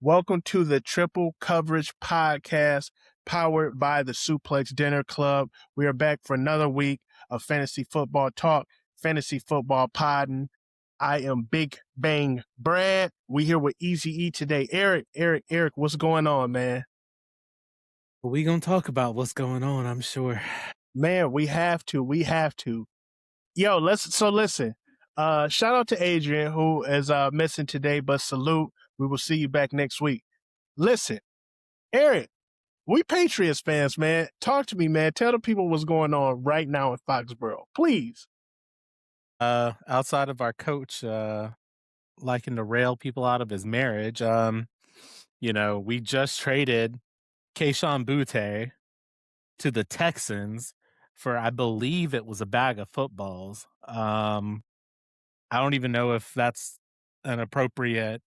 Welcome to the Triple Coverage Podcast, powered by the Suplex Dinner Club. We are back for another week of fantasy football talk, fantasy football podding. I am Big Bang Brad. We here with Easy E today. Eric, what's going on, man? We gonna talk about what's going on, I'm sure. Man, we have to. Yo, listen. Shout out to Adrian, who is missing today, but salute. We will see you back next week. Listen, Eric, we Patriots fans, man. Talk to me, man. Tell the people what's going on right now in Foxborough, please. Outside of our coach liking to rail people out of his marriage, we just traded Kayshon Boutte to the Texans for, I believe it was a bag of footballs. I don't even know if that's an appropriate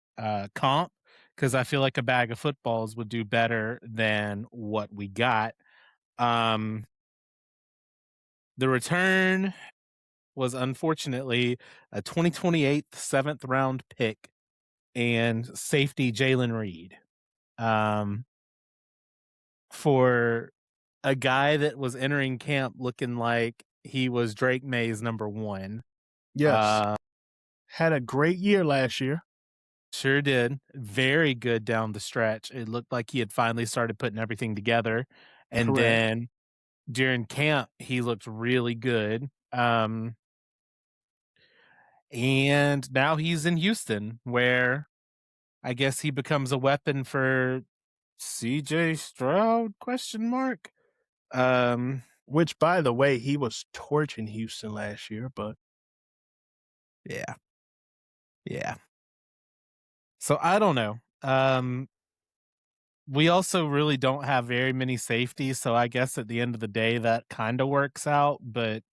comp, because I feel like a bag of footballs would do better than what we got. The return was unfortunately a 2028 7th round pick and safety Jalen Reed. For a guy that was entering camp looking like he was Drake May's number one. Yes. Had a great year last year. Sure did. Very good down the stretch. It looked like he had finally started putting everything together. And Correct. Then during camp, he looked really good. And now he's in Houston, where I guess he becomes a weapon for CJ Stroud ? Which, by the way, he was torching Houston last year, but yeah. So I don't know. We also really don't have very many safeties, so I guess at the end of the day that kind of works out. But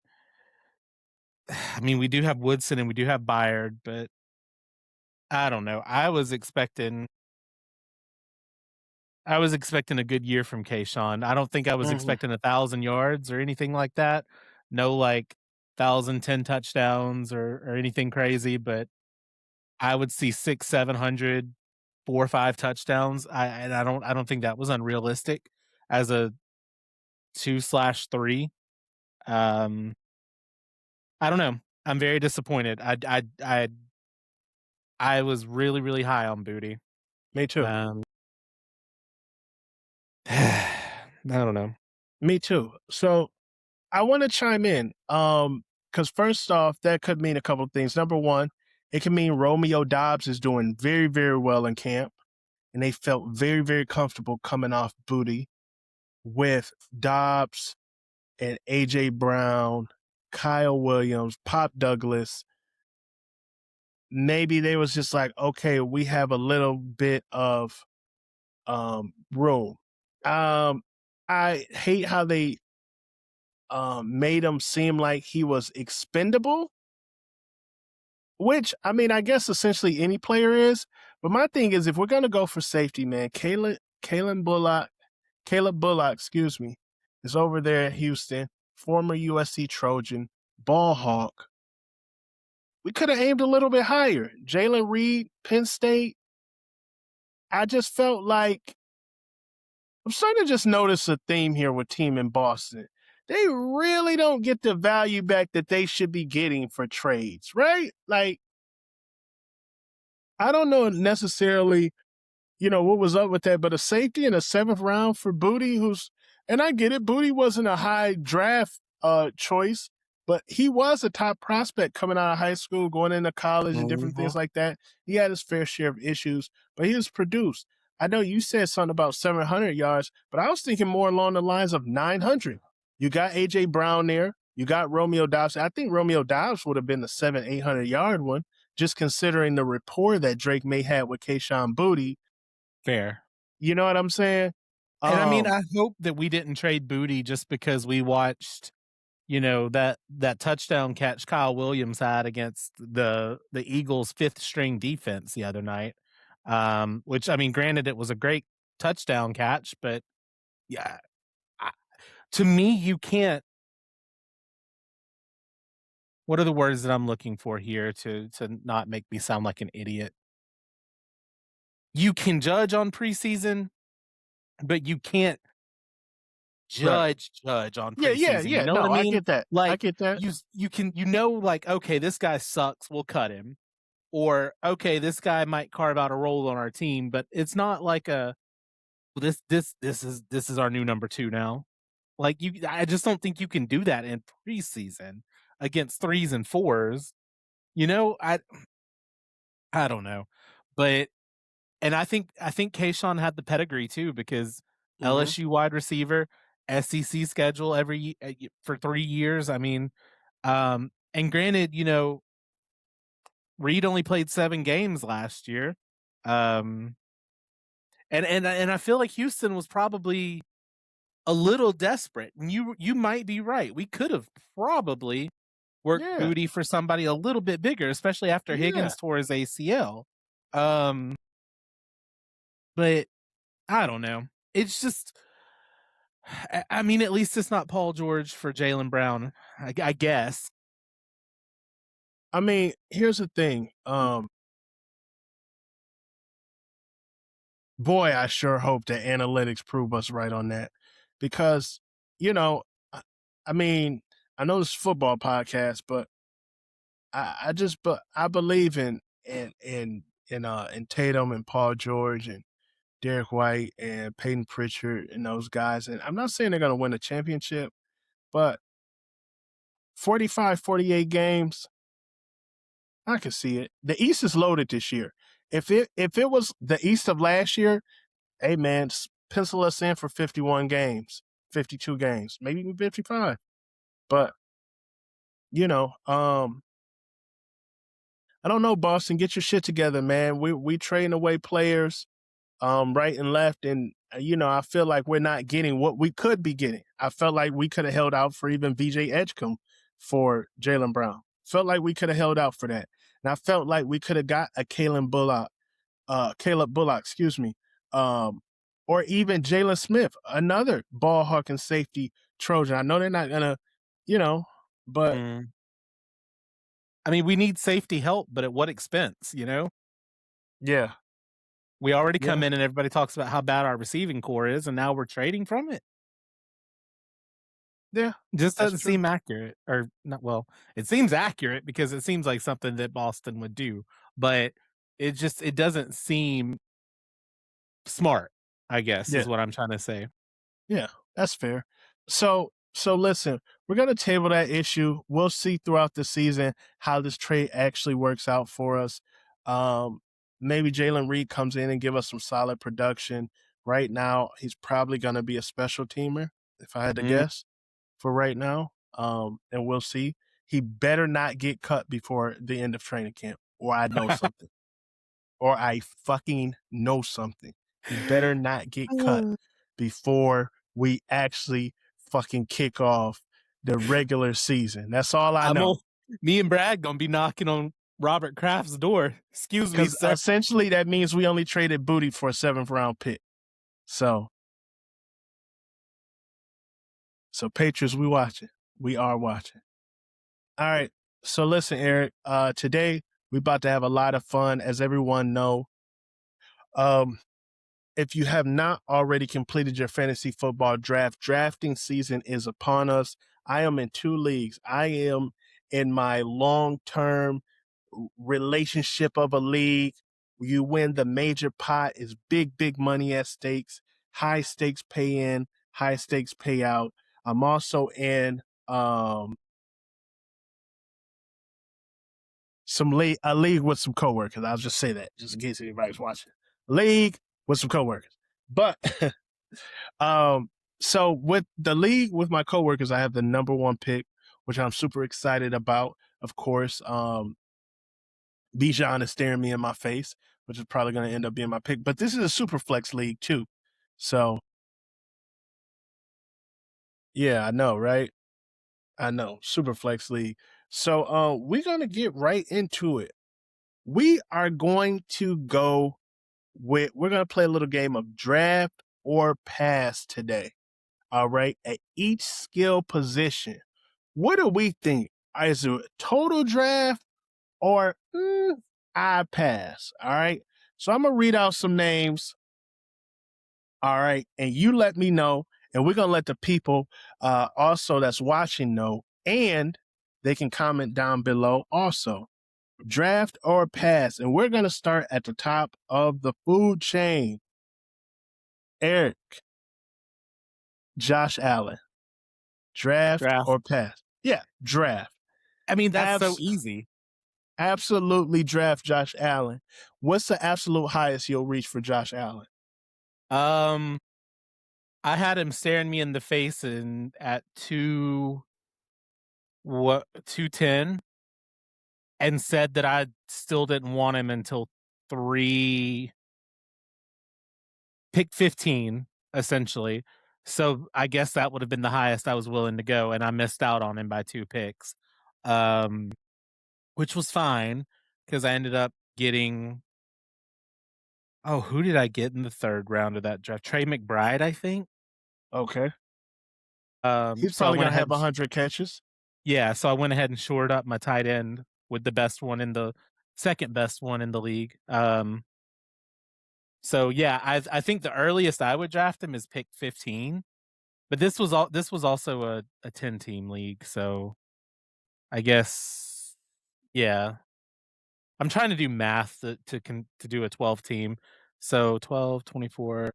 I mean, we do have Woodson and we do have Byard, but I don't know. I was expecting a good year from Kayshon. I don't think I was expecting 1,000 yards or anything like that. No, like 1,010 touchdowns or anything crazy, but I would see 600, 700, 4 or 5 touchdowns. I don't think that was unrealistic as a 2/3. I don't know. I'm very disappointed. I was really, really high on Boutte. Me too. I don't know. Me too. So I want to chime in. Because first off, that could mean a couple of things. Number one, it can mean Romeo Doubs is doing very, very well in camp, and they felt very, very comfortable coming off Boutte with Doubs and A.J. Brown, Kyle Williams, Pop Douglas. Maybe they was just like, okay, we have a little bit of room. I hate how they made him seem like he was expendable, which, I mean, I guess essentially any player is. But my thing is, if we're going to go for safety, man, Caleb Bullock, is over there at Houston, former USC Trojan, ball hawk. We could have aimed a little bit higher. Jalen Reed, Penn State. I just felt like I'm starting to just notice a theme here with team in Boston. They really don't get the value back that they should be getting for trades, right? Like, I don't know necessarily, what was up with that, but a safety in a 7th round for Boutte, and I get it, Boutte wasn't a high draft choice, but he was a top prospect coming out of high school, going into college and different things like that. He had his fair share of issues, but he was produced. I know you said something about 700 yards, but I was thinking more along the lines of 900. You got A.J. Brown there. You got Romeo Doubs. I think Romeo Doubs would have been the 800 yard one, just considering the rapport that Drake May had with Kayshon Boutte. Fair. You know what I'm saying? And I mean, I hope that we didn't trade Boutte just because we watched, that touchdown catch Kyle Williams had against the Eagles' 5th string defense the other night. Which, I mean, granted, it was a great touchdown catch, but yeah, to me, you can't. What are the words that I'm looking for here to not make me sound like an idiot? you can judge on preseason, but you can't Right. judge on Yeah, yeah, preseason. You yeah. know what I No, I mean? get that. I Like get that. you can like, okay, this guy sucks, we'll cut him. Or okay, this guy might carve out a role on our team, but it's not like a this is our new number 2 now. Like I just don't think you can do that in preseason against 3s and 4s. You know, I don't know. But and I think Kayshon had the pedigree too because Hmm. LSU wide receiver, SEC schedule for 3 years. I mean, and granted, Reed only played 7 games last year. Um, and I feel like Houston was probably a little desperate. And you might be right. We could have probably worked Yeah, Boutte for somebody a little bit bigger, especially after yeah. Higgins tore his ACL. Um, but I don't know. It's just, I mean, at least it's not Paul George for Jaylen Brown, I guess. I mean, here's the thing. Boy, I sure hope that analytics prove us right on that, because you know, I, I mean, I know this is a football podcast, but but I believe in Tatum and Paul George and Derek White and Peyton Pritchard and those guys. And I'm not saying they're going to win a championship, but 45, 48 games, I can see it. The East is loaded this year. If it was the East of last year, hey man, pencil us in for 51 games, 52 games, maybe even 55. But you know, I don't know, Boston. Get your shit together, man. We trading away players, right and left, and I feel like we're not getting what we could be getting. I felt like we could have held out for even VJ Edgecombe for Jaylen Brown. Felt like we could have held out for that, and I felt like we could have got a Caleb Bullock, excuse me, or even Jalen Smith, another ball hawking safety Trojan. I know they're not gonna, but Mm. I mean, we need safety help, but at what expense? yeah, We already come yeah, in and everybody talks about how bad our receiving core is, and now we're trading from it. yeah, Just that's doesn't true. seem accurate, or not. Well, it seems accurate because it seems like something that Boston would do, but it doesn't seem smart, I guess, Yeah, is what I'm trying to say. yeah, that's fair. So listen, we're gonna table that issue. We'll see throughout the season how this trade actually works out for us. Um, Maybe Jalen Reed comes in and give us some solid production. Right now, he's probably gonna be a special teamer, if I had to Mm. guess, for right now. And we'll see. He better not get cut before the end of training camp, or I know something. Or I fucking know something. He better not get cut before we actually fucking kick off the regular season. That's all I I'm know. on, Me and Brad gonna be knocking on Robert Kraft's door. Excuse me, Because sir. essentially that means we only traded Boutte for a 7th-round pick. So Patriots, we watching. We are watching. All right. So listen, Eric. Today we about to have a lot of fun, as everyone know. Um, if you have not already completed your fantasy football draft, drafting season is upon us. I am in 2 leagues. I am in my long-term relationship of a league. You win the major pot is big, big money at stakes, high stakes pay in, high stakes pay out. I'm also in a league with some coworkers. I'll just say that, just in case anybody's watching. League with some coworkers. But so with the league with my coworkers, I have the number 1 pick, which I'm super excited about. Of course, Bijan is staring me in my face, which is probably going to end up being my pick. But this is a super flex league too. So yeah, I know, right? I know, super flex league. So we're going to get right into it. We are going to go we're going to play a little game of draft or pass today. All right. At each skill position, what do we think? Is it a total draft or I pass? All right. So I'm going to read out some names. All right. And you let me know. And we're going to let the people also that's watching know. And they can comment down below also. Draft or pass. And we're going to start at the top of the food chain. Eric, Josh Allen. Draft or pass? Yeah, draft. I mean, that's so easy. Absolutely draft Josh Allen. What's the absolute highest you'll reach for Josh Allen? I had him staring me in the face at 210 and said that I still didn't want him until pick 15, essentially. So I guess that would have been the highest I was willing to go, and I missed out on him by 2 picks, which was fine because I ended up getting. Oh, who did I get in the 3rd round of that draft? Trey McBride, I think. Okay. He's So I probably went going to ahead have 100 catches. Yeah, so I went ahead and shored up my tight end with the best one in the second best one in the league. So yeah, I think the earliest I would draft him is pick 15, but this was also a 10-team league, so I guess yeah. I'm trying to do math to do a 12 team. So 12, 24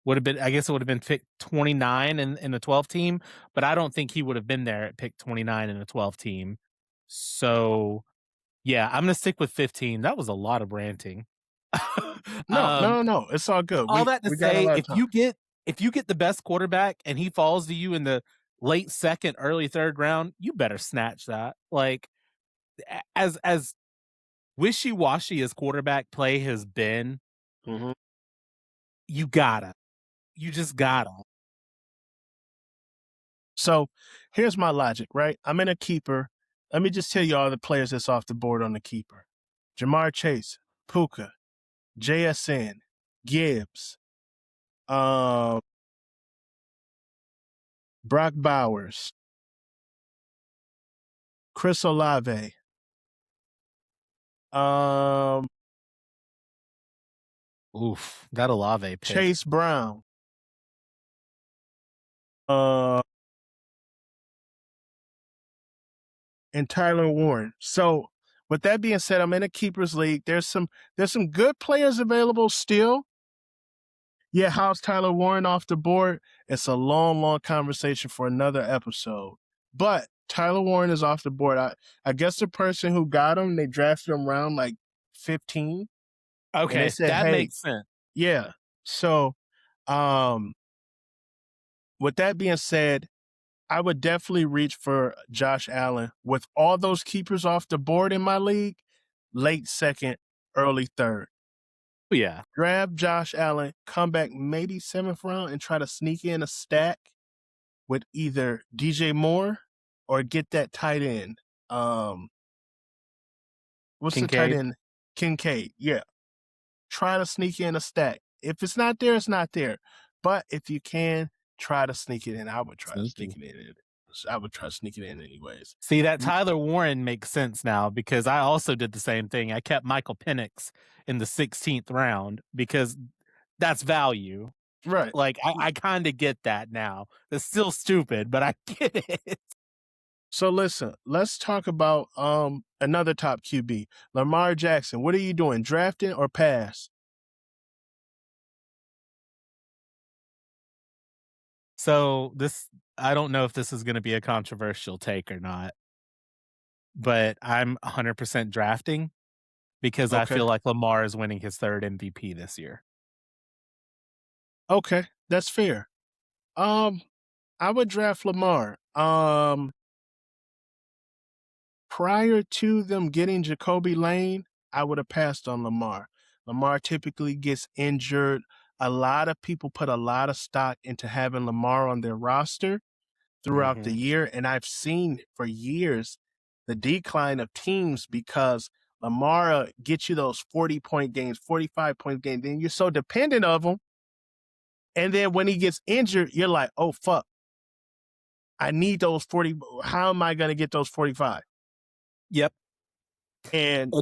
would have been, I guess it would have been pick 29 in the 12 team, but I don't think he would have been there at pick 29 in a 12 team. So yeah, I'm gonna stick with 15. That was a lot of ranting. No. It's all good. All that to we got a say, lot of time. if you get the best quarterback and he falls to you in the late 2nd, early 3rd round, you better snatch that. Like as wishy-washy as quarterback play has been, you just gotta. So here's my logic, right? I'm in a keeper. Let me just tell you all the players that's off the board on the keeper. Ja'Marr Chase, Puka, JSN, Gibbs, Brock Bowers, Chris Olave, Oof, that Olave pick. Chase Brown, and Tyler Warren. So with that being said, I'm in a keepers league. There's some good players available still. Yeah, how's Tyler Warren off the board? It's a long conversation for another episode. But Tyler Warren is off the board. I guess the person who got him, they drafted him around like 15. Okay, and they said, that hey, makes sense. Yeah. So with that being said, I would definitely reach for Josh Allen. With all those keepers off the board in my league, late 2nd, early 3rd. Yeah. Grab Josh Allen, come back maybe 7th round and try to sneak in a stack with either DJ Moore or get that tight end. What's Kincaid? The tight end? Kincaid. Yeah. Try to sneak in a stack. If it's not there, it's not there. But if you can, try to sneak it in. I would try to sneak it in. I would try to sneak it in anyways. See, that Tyler Warren makes sense now because I also did the same thing. I kept Michael Penix in the 16th round because that's value. Right. Like, I kind of get that now. It's still stupid, but I get it. So listen, let's talk about another top QB, Lamar Jackson. What are you doing, drafting or pass? So I don't know if this is going to be a controversial take or not, but I'm 100% drafting because I feel like Lamar is winning his 3rd MVP this year. Okay, that's fair. I would draft Lamar. Prior to them getting Jacoby Lane, I would have passed on Lamar. Lamar typically gets injured. A lot of people put a lot of stock into having Lamar on their roster throughout the year. And I've seen for years the decline of teams because Lamar gets you those 40-point games, 45-point games. Then you're so dependent of him. And then when he gets injured, you're like, oh, fuck. I need those 40. How am I going to get those 45? Yep. And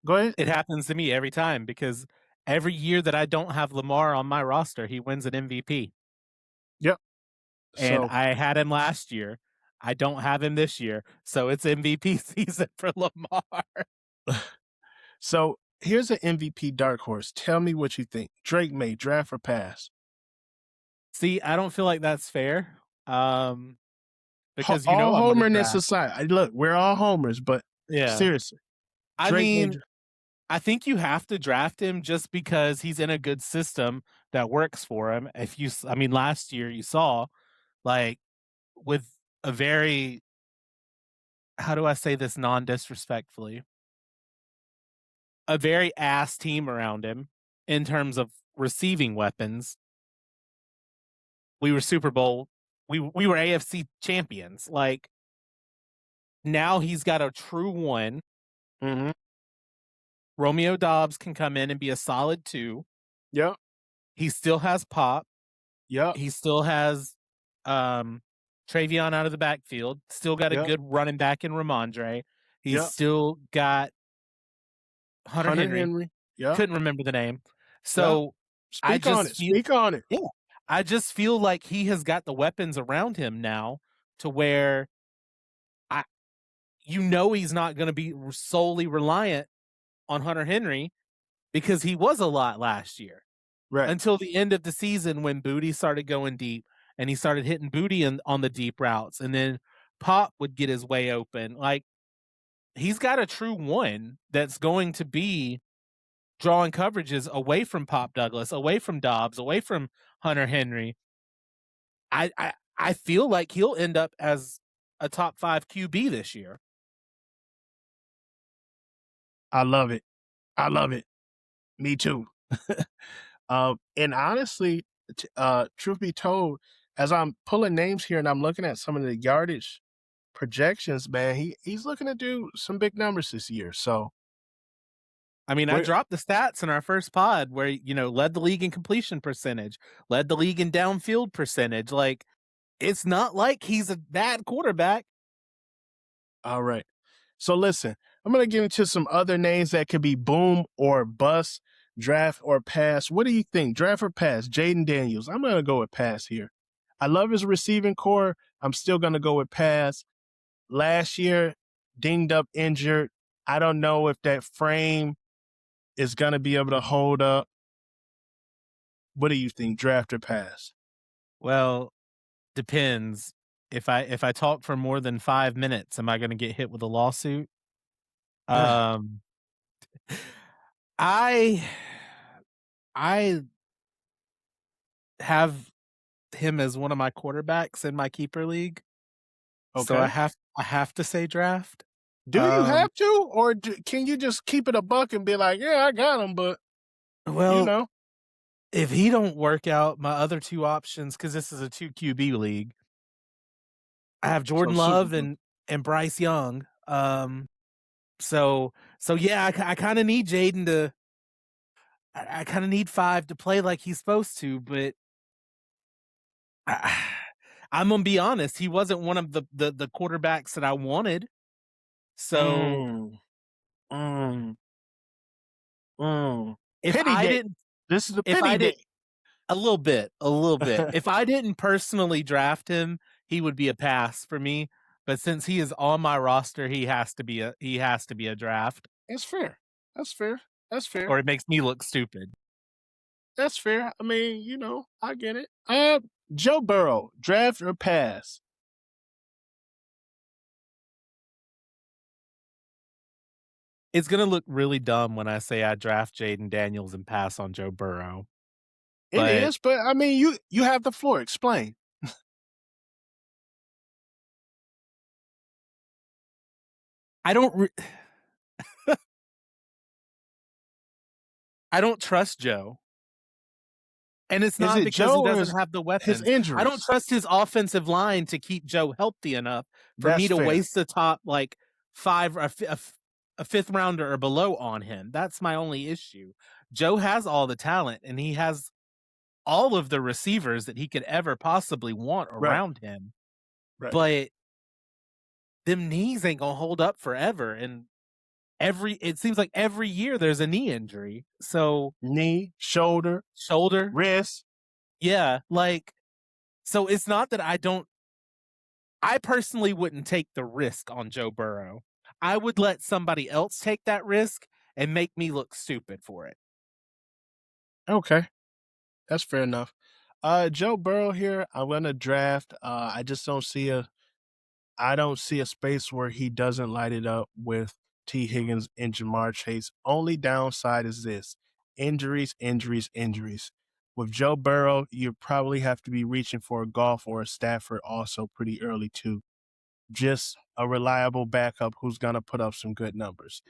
Go ahead. It happens to me every time because every year that I don't have Lamar on my roster, he wins an MVP. Yep. And So I had him last year. I don't have him this year. So it's MVP season for Lamar. so here's an MVP dark horse. Tell me what you think. Drake May, draft or pass? See, I don't feel like that's fair. Because you All know I'm gonna homerness draft. aside, look, we're all homers, but Yeah. seriously, I Drake May. mean, I think you have to draft him just because he's in a good system that works for him. I mean, last year you saw, like, with a very, how do I say this non-disrespectfully? A very ass team around him in terms of receiving weapons. We were Super Bowl, we were AFC champions. Like, now he's got a true one. Mm-hmm. Romeo Dobbs can come in and be a solid 2. Yep. He still has pop. Yep. He still has Travion out of the backfield. Still got a Yep. good running back in Ramondre. He's Yep. still got Hunter Henry. Yep. Couldn't remember the name. So Speak on it. Yeah, I just feel like he has got the weapons around him now to where he's not going to be solely reliant on Hunter Henry because he was a lot last year. Right. Until the end of the season when Boutte started going deep and he started hitting Boutte on the deep routes, and then Pop would get his way open. Like, he's got a true one that's going to be drawing coverages away from Pop Douglas, away from Dobbs, away from Hunter Henry. I feel like he'll end up as a top 5 QB this year. I love it. I love it. Me too. And honestly, truth be told, as I'm pulling names here and I'm looking at some of the yardage projections, man, he's looking to do some big numbers this year. So, I mean, I dropped the stats in our first pod where, led the league in completion percentage, led the league in downfield percentage. Like, it's not like he's a bad quarterback. All right. So listen, I'm going to get into some other names that could be boom or bust, draft or pass. What do you think? Draft or pass? Jayden Daniels. I'm going to go with pass here. I love his receiving core. I'm still going to go with pass. Last year, dinged up, injured. I don't know if that frame is going to be able to hold up. What do you think? Draft or pass? Well, depends. If I talk for more than 5 minutes, am I going to get hit with a lawsuit? I have him as one of my quarterbacks in my keeper league. Okay. So I have to say draft. Do you have to, or can you just keep it a buck and be like, yeah, I got him, but if he don't work out, my other 2 options, because this is a 2 QB league, I have Jordan Love and Bryce Young. So yeah, I kind of need Jayden to. I kind of need 5 to play like he's supposed to, but I'm gonna be honest. He wasn't one of the quarterbacks that I wanted. So, if I didn't, this is a pity day. A little bit. If I didn't personally draft him, he would be a pass for me. But since he is on my roster, he has to be a draft. It's fair. That's fair. Or it makes me look stupid. That's fair. I mean, I get it. Joe Burrow, draft or pass? It's going to look really dumb when I say I draft Jayden Daniels and pass on Joe Burrow. It is, but I mean, you have the floor. Explain. I don't trust Joe. And it's not because he doesn't have the weapons. His injuries. I don't trust his offensive line to keep Joe healthy enough for me to waste the top, like, 5 or a 5th rounder or below on him. That's my only issue. Joe has all the talent, and he has all of the receivers that he could ever possibly want around him. Right. But them knees ain't going to hold up forever. And it seems like every year there's a knee injury. So Knee, shoulder, shoulder, wrist. yeah, like so it's not that I personally wouldn't take the risk on Joe Burrow. I would let somebody else take that risk and make me look stupid for it. Okay, that's fair enough. Joe Burrow here. I'm gonna draft. I just don't see a space where he doesn't light it up with T. Higgins and Ja'Marr Chase. Only downside is this: injuries, injuries, injuries. With Joe Burrow, you probably have to be reaching for a Goff or a Stafford also pretty early too. Just a reliable backup who's gonna put up some good numbers.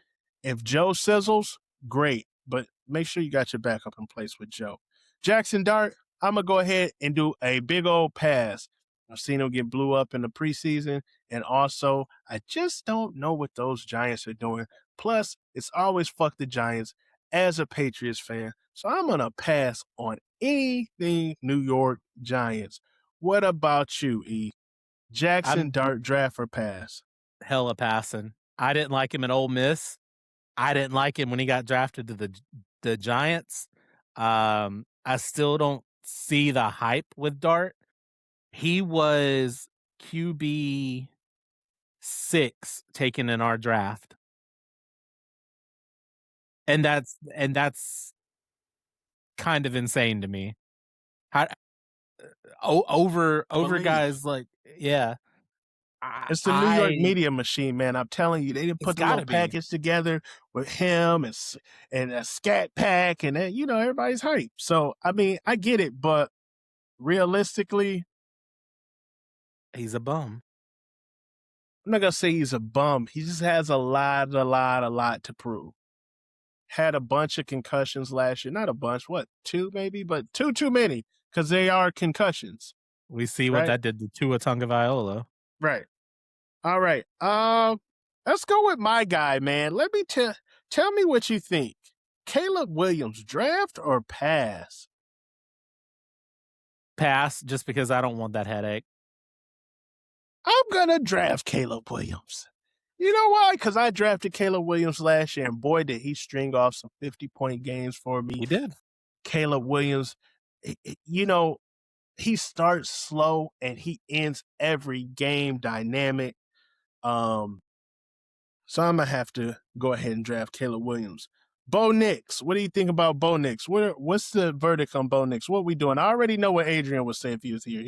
If Joe sizzles, great, but make sure you got your backup in place with Joe. Jackson Dart, I'm gonna go ahead and do a big old pass. I've seen him get blew up in the preseason, and also I just don't know what those Giants are doing. Plus, it's always fuck the Giants as a Patriots fan, so I'm gonna pass on anything New York Giants. What about you, E? Jackson I'm Dart draft or pass? hella passing. I didn't like him at Ole Miss. I didn't like him when he got drafted to the Giants. I still don't see the hype with Dart. He was QB 6 taken in our draft. And that's kind of insane to me. How over Believe. guys like yeah. It's the New York I media machine, man. I'm telling you, they didn't it's put the little gotta be. package together with him and a scat pack, and then, everybody's hype. So I mean, I get it, but realistically, He's a bum. I'm not gonna say he's a bum. He just has a lot to prove. Had a bunch of concussions last year. Not a bunch, what, two maybe, but two too many because they are concussions, We see what right? that did to Tua Tagovailoa. Right. All right. Let's go with my guy, man. Let me tell me what you think. Caleb Williams, draft or pass? Pass, just because I don't want that headache. I'm gonna draft Caleb Williams. You know why? Because I drafted Caleb Williams last year, and boy, did he string off some 50-point games for me. He did. Caleb Williams, he starts slow and he ends every game dynamic. So I'm gonna have to go ahead and draft Caleb Williams. Bo Nix, what do you think about Bo Nix? What's the verdict on Bo Nix? What we doing? I already know what Adrian would say if he was here.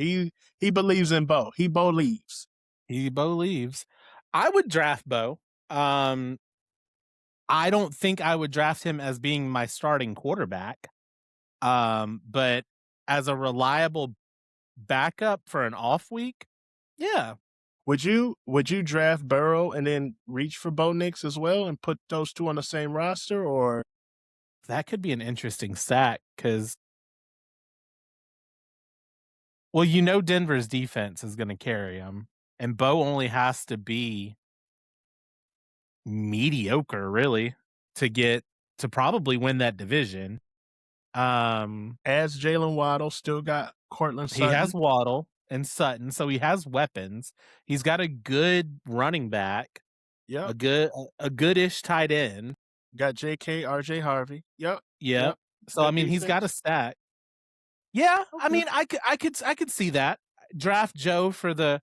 He believes in Bo. He believes. He believes. I would draft Bo. I don't think I would draft him as being my starting quarterback. But as a reliable backup for an off week, yeah. Would you draft Burrow and then reach for Bo Nix as well and put those two on the same roster, or That could be an interesting stack because, well, Denver's defense is going to carry him, and Bo only has to be mediocre, really, to probably win that division. as Jalen Waddle still got Cortland Sutton? He has Waddle and Sutton, so he has weapons. He's got a good running back, Yep. a goodish tight end. Got JK, RJ Harvey. Yep. Yep. So I mean, he's got a stack. Yeah, Okay. I mean, I could see that. Draft Joe for the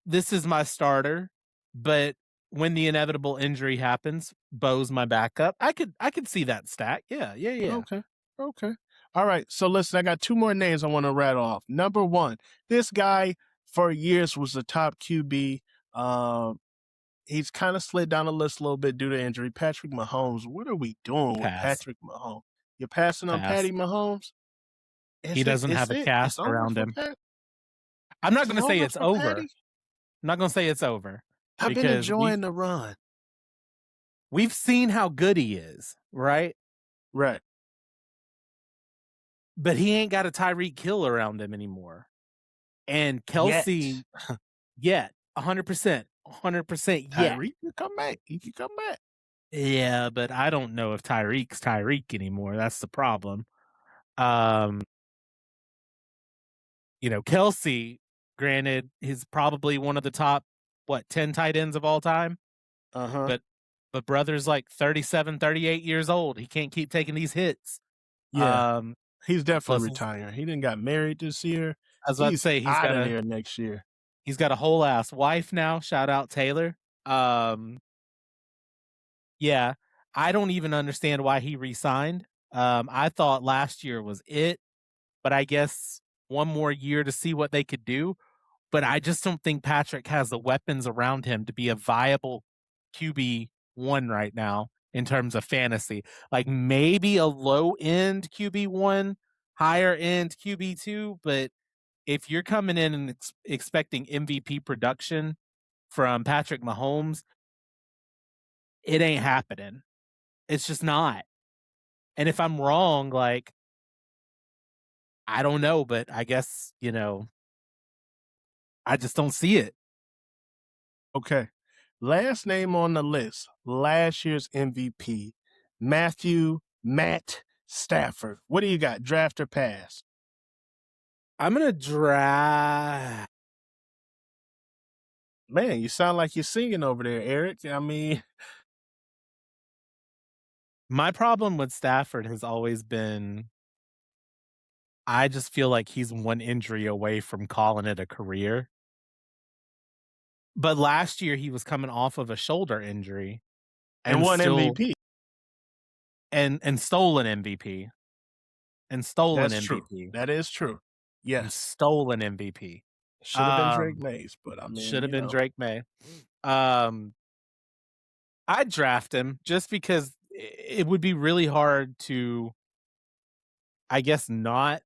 this is my starter, but when the inevitable injury happens, Bo's my backup. I could see that stack. Yeah. Okay. All right. So listen, I got two more names I want to rattle off. Number one, this guy for years was the top QB. He's kind of slid down the list a little bit due to injury. Patrick Mahomes. What are we doing with Patrick Mahomes? You're passing on Patty Mahomes? He doesn't have a cast around him. I'm not going to say it's over. I'm not going to say it's over. I've been enjoying the run. We've seen how good he is, right? Right. But he ain't got a Tyreek Hill around him anymore. And Kelsey, yet 100%. 100% yet. Tyreek can come back. He can come back. Yeah, but I don't know if Tyreek's Tyreek anymore. That's the problem. Kelsey, granted, he's probably one of the top 10 tight ends of all time. Uh-huh. But brother's like 37, 38 years old. He can't keep taking these hits. Yeah. He's definitely Plus, retiring. He didn't got married this year. I was about to He's say out of there next year. he's got a whole ass wife now. Shout out Taylor. Yeah, I don't even understand why he resigned. I thought last year was it, but I guess one more year to see what they could do. But I just don't think Patrick has the weapons around him to be a viable QB1 right now in terms of fantasy. Like maybe a low end QB1, higher end QB2, but if you're coming in and expecting MVP production from Patrick Mahomes, it ain't happening. It's just not. And if I'm wrong, like, I don't know, but I guess, I just don't see it. Okay. Last name on the list, last year's MVP, Matt Stafford. What do you got, draft or pass? I'm going to draft. Man, you sound like you're singing over there, Eric. I mean, my problem with Stafford has always been I just feel like he's one injury away from calling it a career. But last year he was coming off of a shoulder injury and won still MVP. and stole an MVP. And stole That's an true. MVP. That is true. And Yes. stole an MVP. Should have been Drake Mays, but I mean, should have been Drake Maye. I'd draft him just because it would be really hard to, I guess, not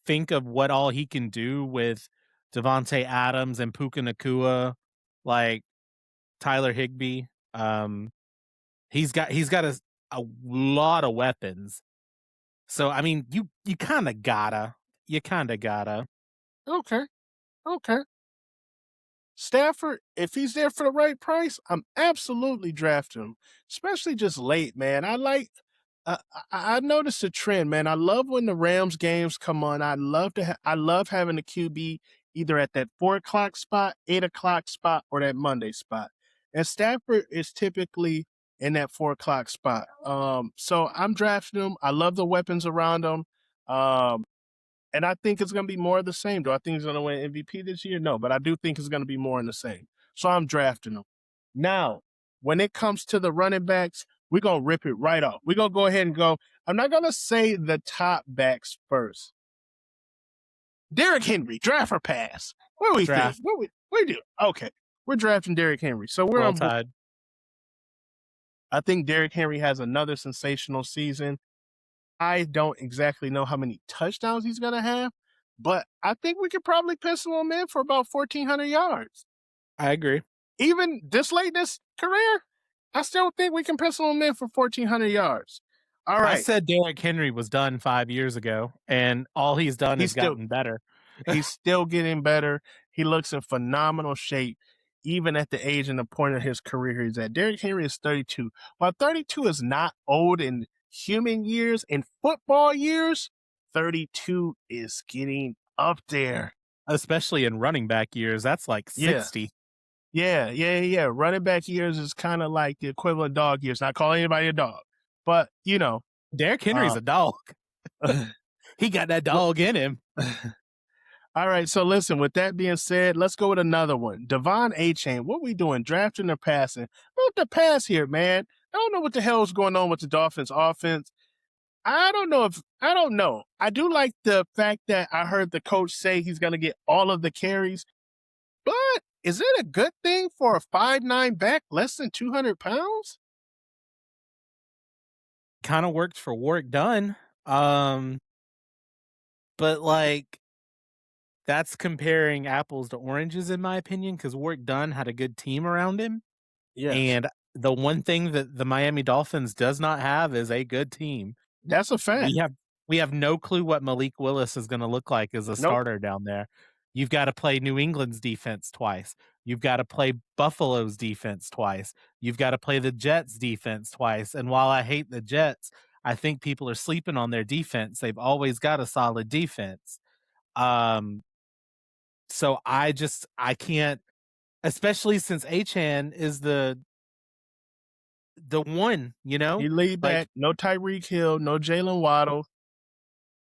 think of what all he can do with Devontae Adams and Puka Nacua, like Tyler Higbee. He's got a lot of weapons. So I mean, you kind of gotta. Okay. Stafford, if he's there for the right price, I'm absolutely drafting him, especially just late, man. I noticed a trend, man. I love when the Rams games come on. I love having a QB either at that 4:00 spot, 8:00 spot, or that Monday spot. And Stafford is typically in that 4:00 spot. So I'm drafting him. I love the weapons around him. And I think it's going to be more of the same. Do I think he's going to win MVP this year? No, but I do think it's going to be more in the same. So I'm drafting him. Now, when it comes to the running backs, we're going to rip it right off. We're going to go ahead and go. I'm not going to say the top backs first. Derrick Henry, draft or pass? What do we think? What we do? Okay, we're drafting Derrick Henry. So we're on tied. I think Derrick Henry has another sensational season. I don't exactly know how many touchdowns he's going to have, but I think we could probably pencil him in for about 1,400 yards. I agree. Even this late in his career, I still think we can pencil him in for 1,400 yards. All right. I said Derrick Henry was done 5 years ago, and all he's done is gotten better. He's still getting better. He looks in phenomenal shape, even at the age and the point of his career he's at. Derrick Henry is 32. While 32 is not old in human years, in football years, 32 is getting up there. Especially in running back years, that's like 60. Yeah. Running back years is kind of like the equivalent of dog years. Not calling anybody a dog, but Derrick Henry's a dog. He got that dog in him. All right, so listen, with that being said, let's go with another one. Devon Achane, what we doing, drafting or passing? About the pass here, man. I don't know what the hell is going on with the Dolphins offense. I don't know. I do like the fact that I heard the coach say he's going to get all of the carries, but is it a good thing for a 5'9" back less than 200 pounds? Kind of worked for Warwick Dunn. But like, that's comparing apples to oranges, in my opinion, because Warwick Dunn had a good team around him. Yes. And the one thing that the Miami Dolphins does not have is a good team. That's a fact. We have no clue what Malik Willis is going to look like as a starter down there. You've got to play New England's defense twice. You've got to play Buffalo's defense twice. You've got to play the Jets' defense twice. And while I hate the Jets, I think people are sleeping on their defense. They've always got a solid defense. So I can't, especially since Achane is the the one, you know? He lead Like, back. No Tyreek Hill. No Jalen Waddle.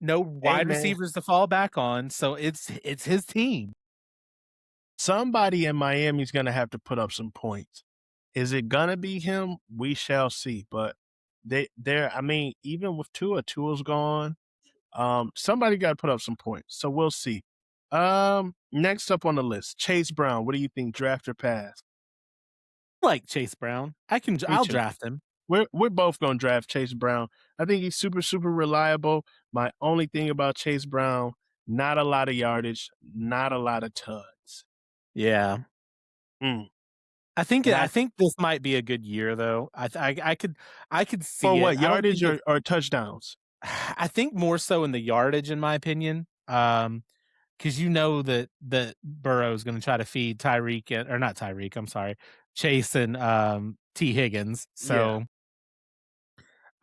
no Hey, wide man. receivers to fall back on, so it's his team. Somebody in Miami's going to have to put up some points. Is it going to be him? We shall see. But I mean, even with Tua's gone. Somebody got to put up some points. So we'll see. Next up on the list, Chase Brown. What do you think, draft or pass? I like Chase Brown. I'll draft him. We're both going to draft Chase Brown. I think he's super, super reliable. My only thing about Chase Brown, not a lot of yardage, not a lot of tuds. Yeah. I think this might be a good year though. I could see for what, it. yardage or touchdowns? I think more so in the yardage, in my opinion. Because you know that Burrow is going to try to feed Chase and T. Higgins. So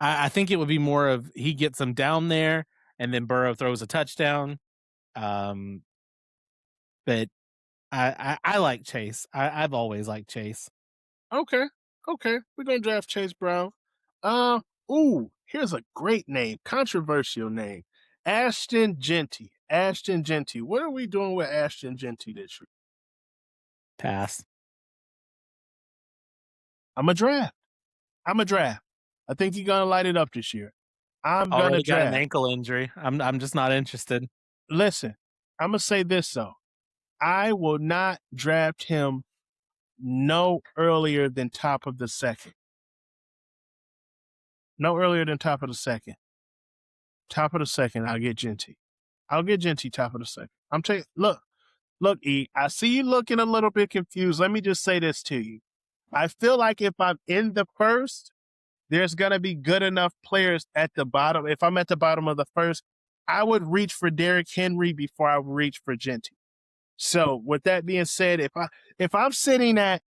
I think it would be more of he gets them down there, and then Burrow throws a touchdown. But I like Chase. I've always liked Chase. Okay. We're gonna draft Chase Brown. Here's a great name, controversial name. Ashton Jeanty. Ashton Jeanty. What are we doing with Ashton Jeanty this year? Pass. I'm a draft. I think he's gonna light it up this year. I'm Already gonna draft. got an ankle injury. I'm just not interested. Listen, I'm gonna say this though. I will not draft him no earlier than top of the second. No earlier than top of the second. Top of the second, I'll get Jeanty. Top of the second. I'm taking look, E, I see you looking a little bit confused. Let me just say this to you. I feel like if I'm in the first, there's gonna be good enough players at the bottom. If I'm at the bottom of the first, I would reach for Derrick Henry before I would reach for Jeanty. So with that being said, if I'm sitting at,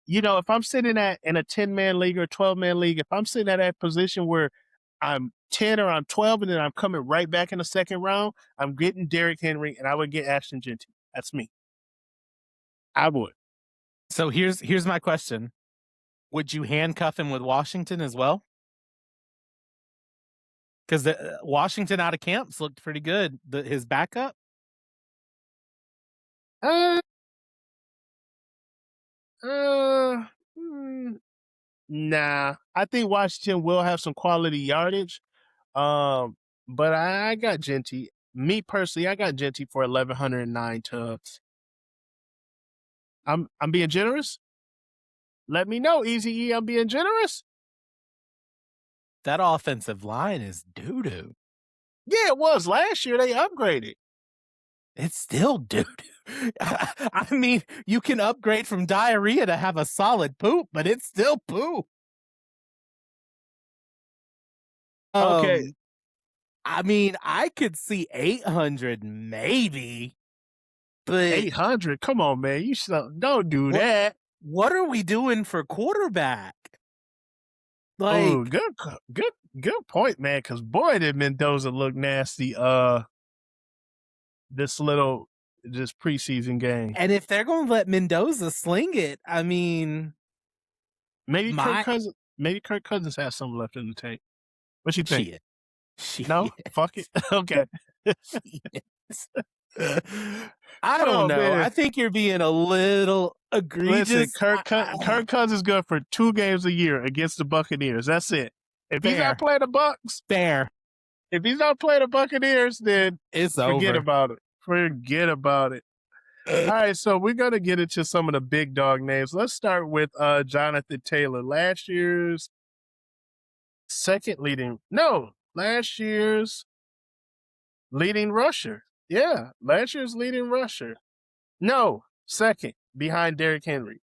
in a 10-man league or 12-man league, if I'm sitting at that position where I'm 10 or I'm 12 and then I'm coming right back in the second round, I'm getting Derrick Henry and I would get Ashton Jeanty. That's me. I would. So here's my question. Would you handcuff him with Washington as well? Because Washington out of camps looked pretty good. His backup? Nah. I think Washington will have some quality yardage. But I got Jeanty. Me personally, I got Jeanty for 1,109 tubs. I'm being generous. Let me know, Easy E. I'm being generous. That offensive line is doo-doo. Yeah, it was. Last year they upgraded. It's still doo-doo. I mean, you can upgrade from diarrhea to have a solid poop, but it's still poop. Okay. I mean, I could see 800 maybe, but 800? Come on, man. You don't do that. What are we doing for quarterback? Like, good point, man. Because boy, did Mendoza look nasty. This preseason game. And if they're going to let Mendoza sling it, I mean, maybe Kirk Cousins has something left in the tank. What you think? Shit. No, fuck it. Okay. I don't know. Man. I think you're being a little egregious. Listen, Kirk Cousins is good for 2 games a year against the Buccaneers. That's it. If he's not playing the Bucs, fair. If he's not playing the Buccaneers, then it's forget about it. Forget about it. All right, so we're gonna get into some of the big dog names. Let's start with Jonathan Taylor, last year's leading rusher. Yeah, last year's leading rusher. No, second, behind Derrick Henry.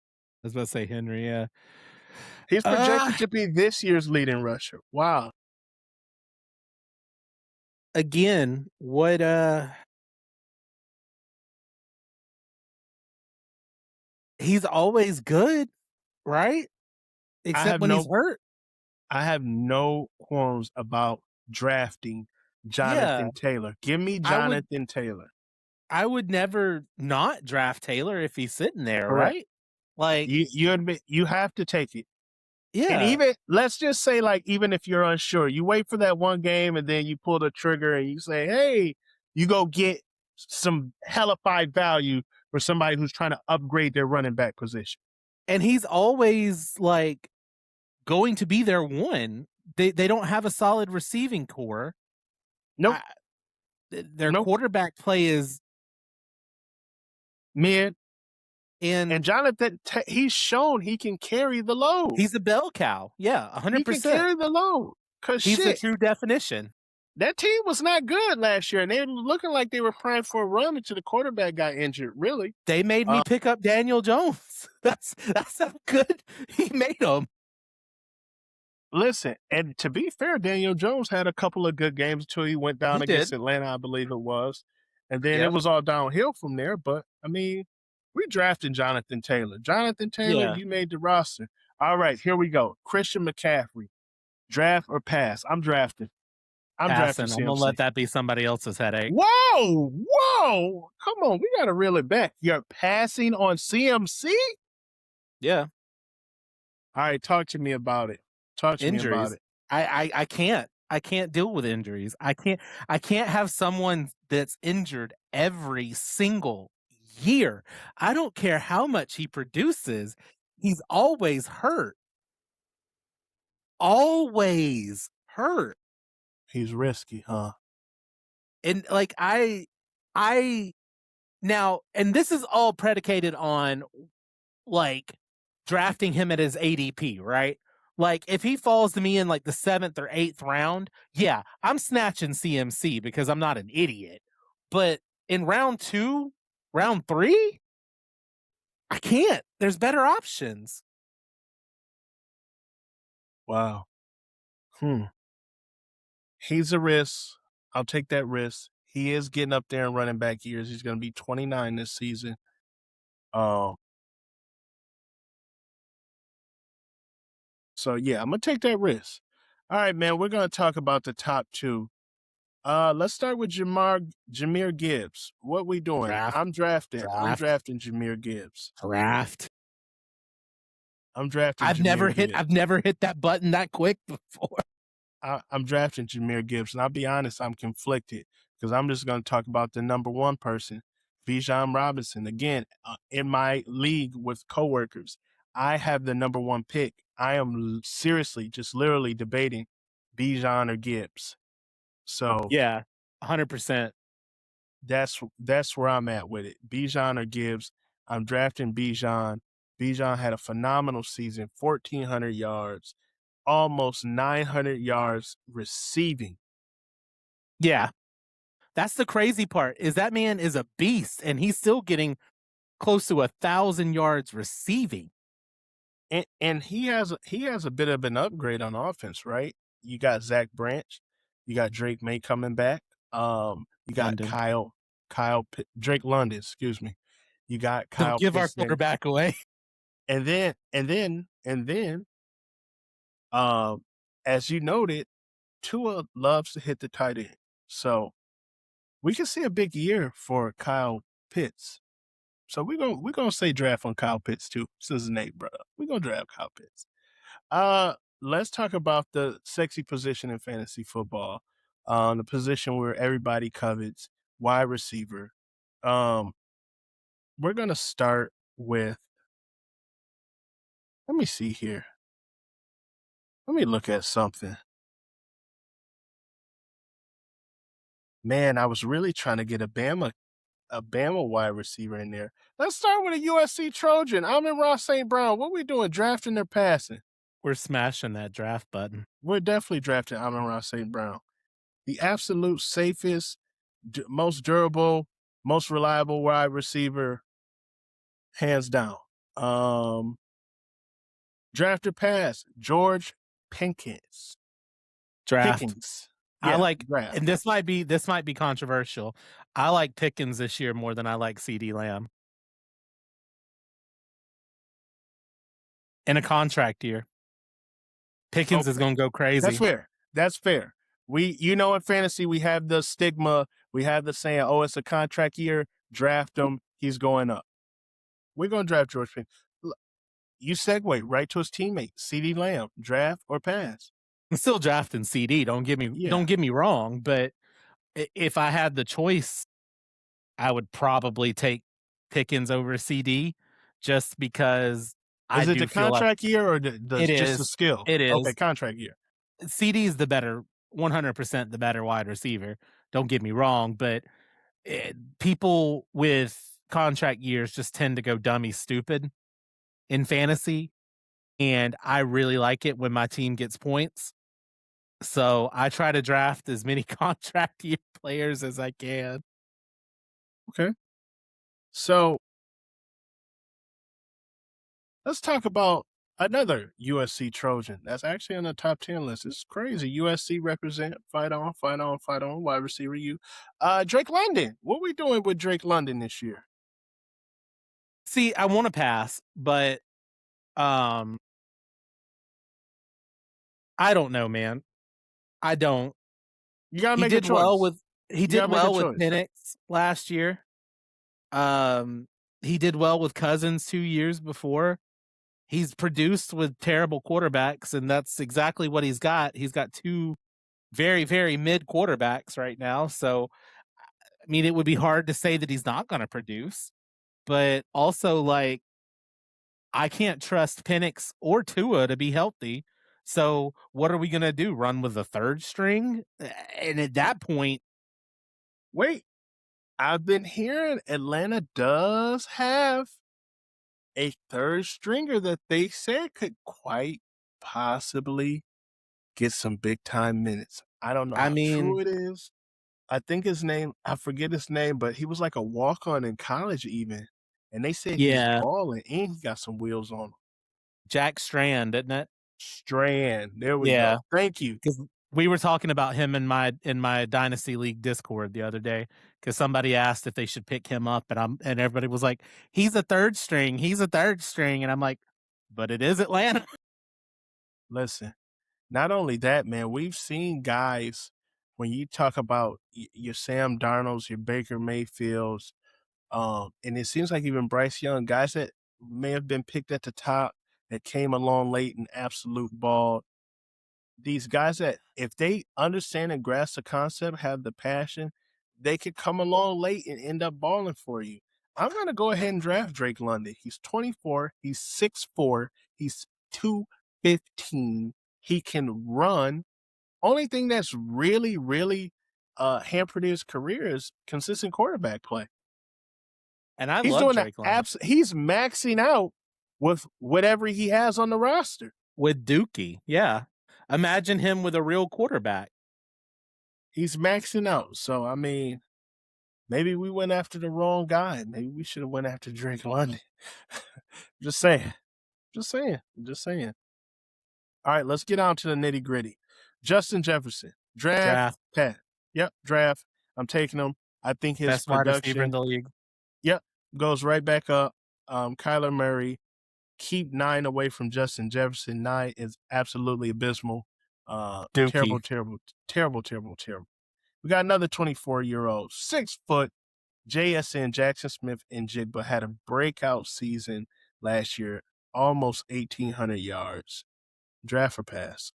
I was about to say Henry, yeah. He's projected to be this year's leading rusher. Wow. Again, what he's always good, right? Except when he's hurt. I have no qualms about drafting Jonathan Taylor. Give me Jonathan Taylor. I would never not draft Taylor if he's sitting there, right? Like you admit you have to take it. Yeah. And even, let's just say, like, even if you're unsure, you wait for that one game and then you pull the trigger and you say, hey, you go get some hellified value for somebody who's trying to upgrade their running back position. And he's always like going to be their one. They don't have a solid receiving core. Nope. Their quarterback play is mid. And Jonathan, he's shown he can carry the load. He's a bell cow. Yeah, 100%. He can carry the load. He's the true definition. That team was not good last year, and they were looking like they were prime for a run until the quarterback got injured, really. They made me pick up Daniel Jones. That's how good he made him. Listen, and to be fair, Daniel Jones had a couple of good games until he went down against Atlanta, I believe it was. And then it was all downhill from there. But, I mean, we drafted Jonathan Taylor. You made the roster. All right, here we go. Christian McCaffrey. Draft or pass? I'm drafting. I'm drafting. I'm going to let that be somebody else's headache. Whoa! Come on, we got to reel it back. You're passing on CMC? Yeah. All right, talk to me about it. Talk to me about it. I can't. I can't deal with injuries. I can't have someone that's injured every single year. I don't care how much he produces. He's always hurt. Always hurt. He's risky, huh? And like now, and this is all predicated on like drafting him at his ADP, right? Like if he falls to me in like the 7th or 8th round, yeah, I'm snatching CMC because I'm not an idiot. But in round 2, round 3, I can't. There's better options. Wow. He's a risk. I'll take that risk. He is getting up there in running back years. He's going to be 29 this season. So, yeah, I'm going to take that risk. All right, man, we're going to talk about the top 2. Let's start with Jahmyr Gibbs. What we doing? I'm drafting Jahmyr Gibbs. I'm drafting I've never hit that button that quick before. I'm drafting Jahmyr Gibbs, and I'll be honest, I'm conflicted because I'm just going to talk about the number 1 person, Bijan Robinson. Again, in my league with coworkers, I have the number 1 pick. I am seriously, just literally debating Bijan or Gibbs. So yeah, 100%. That's where I'm at with it. Bijan or Gibbs. I'm drafting Bijan. Bijan had a phenomenal season, 1,400 yards. Almost 900 yards receiving. Yeah. That's the crazy part, is that man is a beast, and he's still getting close to 1,000 yards receiving. And he has a bit of an upgrade on offense, right? You got Zach Branch. You got Drake May coming back. You got Drake London, excuse me. You got Kyle. Don't give our quarterback away. And then as you noted, Tua loves to hit the tight end. So we can see a big year for Kyle Pitts. So we're gonna say draft on Kyle Pitts too. Since Nate brought up, we're gonna draft Kyle Pitts. Let's talk about the sexy position in fantasy football. The position where everybody covets, wide receiver. We're gonna start with. Let me see here. Let me look at something. Man, I was really trying to get a Bama wide receiver in there. Let's start with a USC Trojan. Amon-Ra St. Brown. What we doing? Drafting or passing? We're smashing that draft button. We're definitely drafting Amon-Ra St. Brown. The absolute safest, most durable, most reliable wide receiver, hands down. Draft or pass? George Pickens. Pickens. Yeah, I like draft. And this might be controversial. I like Pickens this year more than I like CeeDee Lamb. In a contract year, Pickens is going to go crazy. That's fair. In fantasy, we have the stigma. We have the saying, oh, it's a contract year. Draft him. He's going up. We're going to draft George Pickens. you segue right to his teammate, CeeDee Lamb, draft or pass? I'm still drafting CD. Don't get Yeah. me wrong, but if I had the choice, I would probably take Pickens over CD, just because I Is it the do feel like contract year or the it just the is. skill? It Okay, is. contract year. CD is the better, 100% the better wide receiver. Don't get me wrong, but people with contract years just tend to go dummy stupid in fantasy, and I really like it when my team gets points. So I try to draft as many contract year players as I can. Okay. So let's talk about another USC Trojan that's actually on the top 10 list. It's crazy. USC represent, fight on, fight on, fight on, wide receiver you. Drake London. What we doing with Drake London this year? See, I want to pass, but um I don't know, man. I don't. You gotta He make a did well choice. with he You did gotta make a well with choice. Penix last year. Um he did well with Cousins 2 years before. He's produced with terrible quarterbacks, and that's exactly what he's got. He's got 2 very, very mid quarterbacks right now. So, I mean, it would be hard to say that he's not gonna produce, but also, like, I can't trust Penix or Tua to be healthy. So, what are we gonna do? Run with a 3rd string? And at that point, Wait, I've been hearing Atlanta does have a third stringer that they said could quite possibly get some big time minutes. I don't know I how true mean, it is. I think his name, I forget his name, but he was like a walk on in college, even. And they said he's yeah, balling and he got some wheels on him. Jack Strand, isn't it? Strand. There we Yeah, go. Thank you. because we were talking about him in my dynasty league Discord the other day, because somebody asked if they should pick him up, and everybody was like, "He's a 3rd string. He's a 3rd string," and I'm like, "But it is Atlanta." Listen, not only that, man, we've seen guys when you talk about your Sam Darnolds, your Baker Mayfields, and it seems like even Bryce Young, guys that may have been picked at the top that came along late in absolute ball. These guys that, if they understand and grasp the concept, have the passion, they could come along late and end up balling for you. I'm going to go ahead and draft Drake London. He's 24. He's 6'4". He's 215. He can run. Only thing that's really, really hampered his career is consistent quarterback play. And I He's love doing the Drake London he's maxing out with whatever he has on the roster. with Dookie. Yeah, imagine him with a real quarterback. He's maxing out. So I mean, maybe we went after the wrong guy. Maybe we should have went after Drake London. Just saying. Just saying. Just saying. All right, let's get on to the nitty gritty. Justin Jefferson, draft, Draft, Pat. Yep, draft. I'm taking him. I think his best wide receiver in production, the league. yep, goes right back up. Kyler Murray, keep 9 away from Justin Jefferson. 9 is absolutely abysmal. Dookie. Terrible, terrible, terrible, terrible, terrible. We got another 24-year-old, 6 foot JSN, Jackson Smith and Jigba had a breakout season last year, almost 1,800 yards. Draft or pass?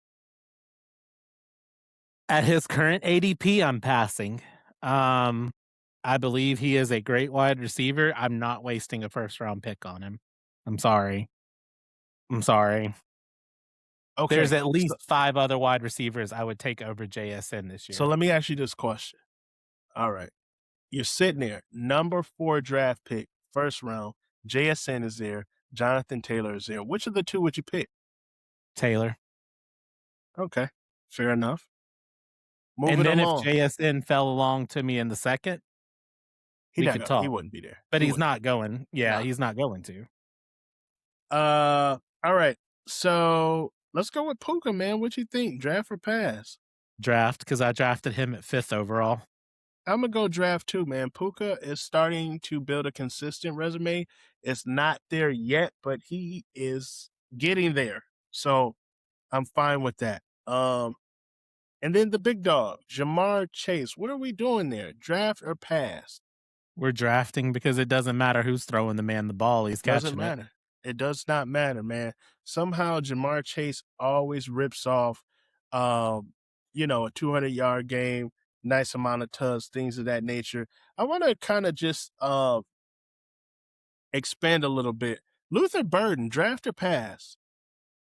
At his current ADP, I'm passing. I believe he is a great wide receiver. I'm not wasting a 1st round pick on him. I'm sorry. I'm sorry. Okay. There's at least 5 other wide receivers I would take over JSN this year. So let me ask you this question. All right. You're sitting there, number 4 draft pick, 1st round. JSN is there. Jonathan Taylor is there. Which of the 2 would you pick? Taylor. Okay. Fair enough. And Moving then along. if JSN fell along to me in the 2nd, we could talk. He wouldn't be there. But he's not going. Yeah, No. he's not going to. All right. So let's go with Puka, man. What you think? Draft or pass? Draft, because I drafted him at 5th overall. I'm gonna go draft too, man. Puka is starting to build a consistent resume. It's not there yet, but he is getting there. So I'm fine with that. And then the big dog, Jahmyr Chase. What are we doing there? Draft or pass? We're drafting because it doesn't matter who's throwing the man the ball. He's Doesn't catching it. matter. It does not matter, man. Somehow Jamar Chase always rips off, a 200-yard game, nice amount of tugs, things of that nature. I want to kind of just expand a little bit. Luther Burden, draft or pass?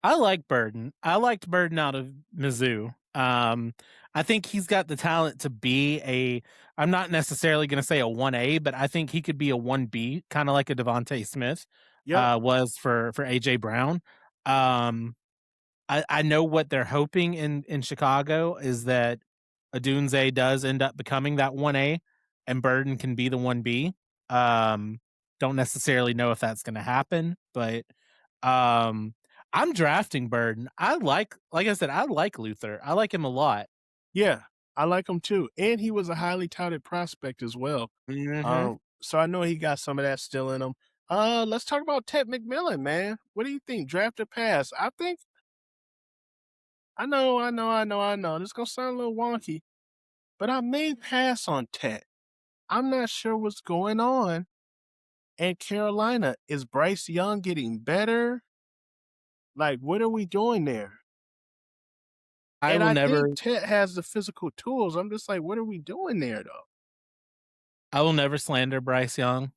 I like Burden. I liked Burden out of Mizzou. I think he's got the talent to be I'm not necessarily going to say a 1A, but I think he could be a 1B, kind of like a Devontae Smith Yep. was for AJ Brown. Um, I know what they're hoping in Chicago is that Odunze does end up becoming that 1A and Burden can be the 1B. Don't necessarily know if that's going to happen, but um, I'm drafting Burden. Like I said, I like Luther. I like him a lot. Yeah, I like him too. And he was a highly touted prospect as well. Mhm. So I know he got some of that still in him. Let's talk about Ted McMillan, man. What do you think? Draft or pass? I think I know. This gonna sound a little wonky, but I may pass on Ted. I'm not sure what's going on. And Carolina, is Bryce Young getting better? Like, what are we doing there? I And will I never think Ted has the physical tools. I'm just like, what are we doing there though? I will never slander Bryce Young.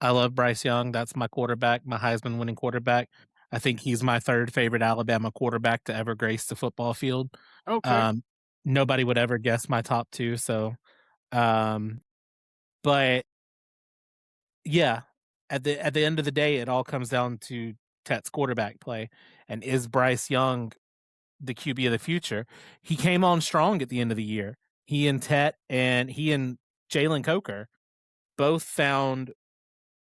I love Bryce Young. That's my quarterback, my Heisman winning quarterback. I think he's my third favorite Alabama quarterback to ever grace the football field. Okay. Um, Nobody would ever guess my top 2, so, um, but yeah, at the end of the day, it all comes down to Tet's quarterback play, and is Bryce Young the QB of the future? He came on strong at the end of the year. He and Jalen Coker both found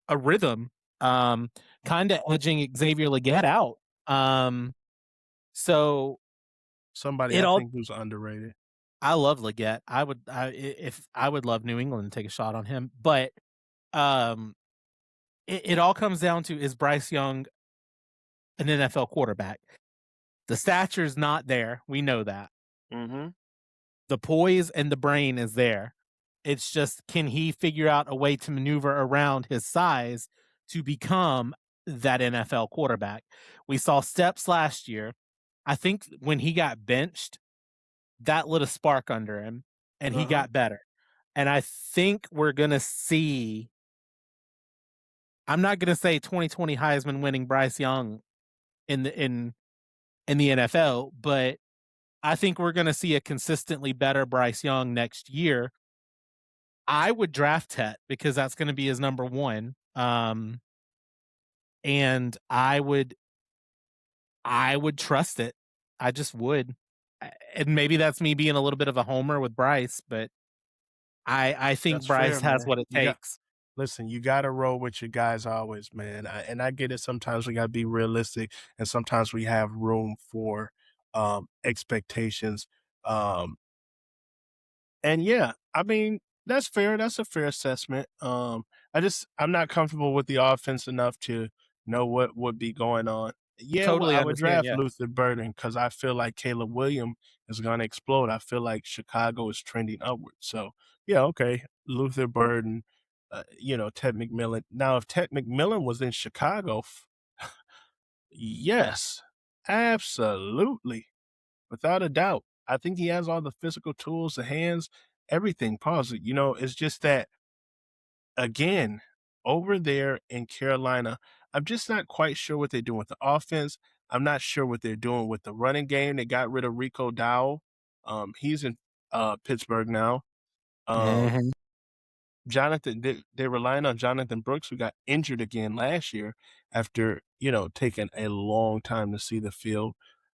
a rhythm, um, kinda edging Xavier Legette out. So Somebody it I all think who's underrated. I love Legette. If I would love New England to take a shot on him, but, um, it all comes down to, is Bryce Young an NFL quarterback? The stature's not there, we know that. Mhm. The poise and the brain is there. It's just, can he figure out a way to maneuver around his size to become that NFL quarterback? We saw steps last year. I think when he got benched, that lit a spark under him and he Uh-huh. got better. And I think we're going to see, I'm not going to say 2020 Heisman winning Bryce Young in the NFL, but I think we're going to see a consistently better Bryce Young next year. I would draft Tet because that's going to be his number one. And I would trust it. I just would. And maybe that's me being a little bit of a homer with Bryce, but I think That's Bryce fair, has man. what it takes. Listen, you gotta roll with your guys always, man. And I get it. Sometimes we gotta be realistic, and sometimes we have room for expectations. Um, and yeah, I mean that's fair. That's a fair assessment. I'm not comfortable with the offense enough to know what would be going on. Yeah, well, Totally I would understand. draft Yeah. Luther Burden because I feel like Caleb Williams is going to explode. I feel like Chicago is trending upward. So yeah, okay, Luther Burden, Ted McMillan. Now, if Ted McMillan was in Chicago, yes, absolutely, without a doubt. I think he has all the physical tools, the hands, everything. Pause it. It's just that again, over there in Carolina, I'm just not quite sure what they're doing with the offense. I'm not sure what they're doing with the running game. They got rid of Rico Dowell. He's in Pittsburgh now. Um, Mhm. they're relying on Jonathan Brooks, who got injured again last year after, taking a long time to see the field.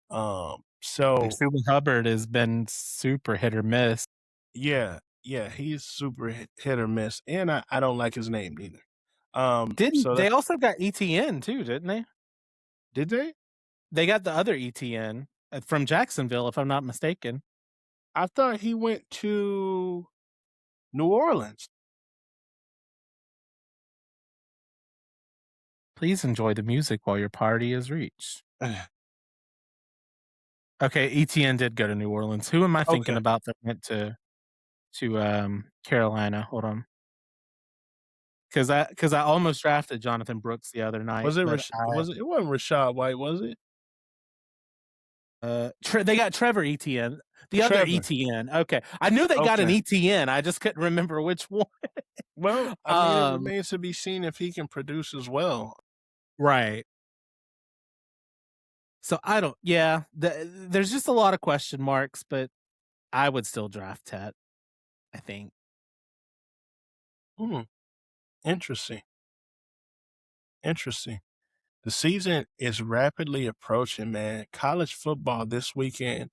And So Chuba Hubbard has been super hit or miss. yeah, he's super hit or miss. And I don't like his name either. Didn't So they that's also got ETN too, didn't they? did they? They got the other ETN from Jacksonville, if I'm not mistaken. I thought he went to New Orleans. Please enjoy the music while your party is reached. Okay, ETN did go to New Orleans. Who am I thinking Okay. about that went to Carolina? Hold on. because I almost drafted Jonathan Brooks the other night, Was it? but It wasn't Rashad White, was it? they got Trevor Etienne, the other Trevor. Etienne. Okay, I knew they got an Okay. Etienne. I just couldn't remember which one. Well, I mean, it remains to be seen if he can produce as well. Right. So I don't. Yeah, there's just a lot of question marks, but I would still draft Tet. I think. Hmm. Interesting. Interesting. The season is rapidly approaching, man. College football this weekend.